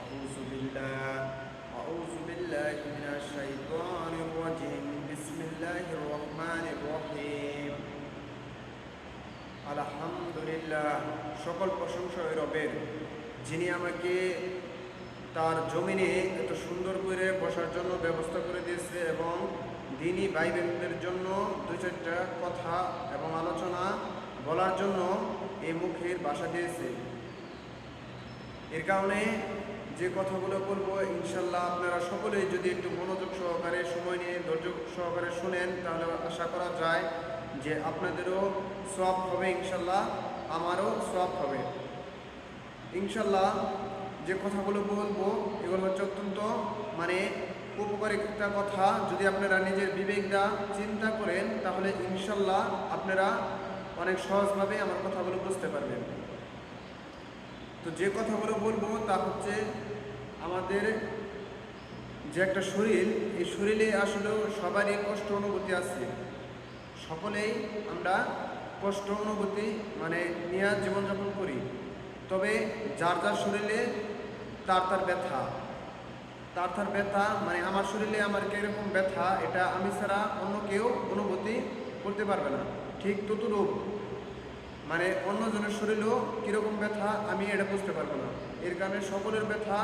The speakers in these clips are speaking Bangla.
أعوذ بالله أعوذ بالله من الشيطان الرجيم بسم الله الرحمن الرحيم আলহামদুলিল্লাহ সকল প্রশংসা ওই রবের যিনি আমাকে তার জমিনে এত সুন্দর করে বসার জন্য ব্যবস্থা করে দিয়েছে এবং দিনী ভাই বোনদের জন্য দু চারটা কথা এবং আলোচনা বলার জন্য এই মুখের ভাষা দিয়েছে। এর কারণে যে কথাগুলো বলবো ইনশাল্লাহ আপনারা সকলেই যদি একটু মনোযোগ সহকারে সময় নিয়ে ধৈর্য সহকারে শুনেন তাহলে আশা করা যায় যে আপনাদেরও সওয়াব হবে, ইনশাল্লাহ আমারও সওয়াব হবে। ইনশাল্লাহ যে কথাগুলো বলবো এগুলো হচ্ছে অত্যন্ত উপকারী একটা কথা। যদি আপনারা নিজের বিবেকটা চিন্তা করেন তাহলে ইনশাল্লাহ আপনারা অনেক সহজভাবে আমার কথাগুলো বুঝতে পারবেন। তো যে কথাগুলো বলবো তা হচ্ছে আমাদের যে একটা শরীর, এই শরীরে আসলে সবারই কষ্ট অনুভূতি আছে। সকলেই আমরা কষ্ট অনুভূতি নিয়ে জীবনযাপন করি। তবে যার যার শরীরে তার ব্যথা আমার শরীরে আমার কীরকম ব্যথা এটা আমি ছাড়া অন্য কেউ অনুভূতি করতে পারবে না। ঠিক ততরূপ অন্যজনের শরীরেও কীরকম ব্যথা আমি এটা বুঝতে পারবো না। এর কারণে সকলের ব্যথা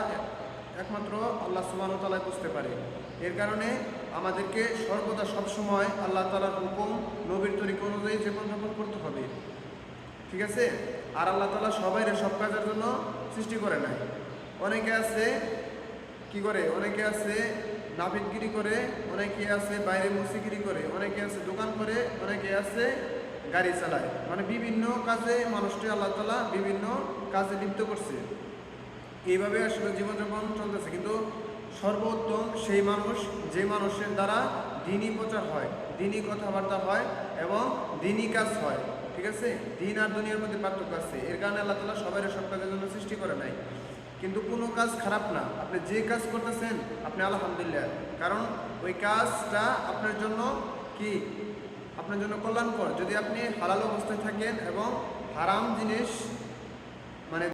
একমাত্র আল্লাহ সুবহানাহু ওয়া তাআলা বুঝতে পারে। এর কারণে আমাদেরকে সর্বদা সবসময় আল্লাহ তাআলার হুকুম নবীর তরিকা অনুযায়ী জীবনযাপন করতে হবে, ঠিক আছে? আর আল্লাহ তাআলা সবাইরে সব কাজের জন্য সৃষ্টি করে নাই। অনেকে আছে কি করে, অনেকে আছে নাপিতগিরি করে, অনেকে আছে বাইরে মুসিগিরি করে, অনেকে আছে দোকান করে, অনেকে আছে গাড়ি চালায়। বিভিন্ন কাজে মানুষটি আল্লাহ তাআলা বিভিন্ন কাজে লিপ্ত করছে। এইভাবে আসলে জীবনযাপন চলতেছে। কিন্তু সর্বোত্তম সেই মানুষ যে মানুষের দ্বারা দিনই প্রচার হয়, দিনই কথাবার্তা হয় এবং দিনই কাজ হয়, ঠিক আছে? দিন আর দুনিয়ার মধ্যে পার্থক্য আছে। এর কারণে আল্লাহ তাআলা সবাই সব কাজের জন্য সৃষ্টি করে নাই। কিন্তু কোনো কাজ খারাপ না, আপনি যে কাজ করতেছেন আপনি আলহামদুলিল্লাহ, কারণ ওই কাজটা আপনার জন্য কি, আপনার জন্য কল্যাণকর। যদি আপনি হালাল অবস্থায় থাকেন এবং হারাম জিনিস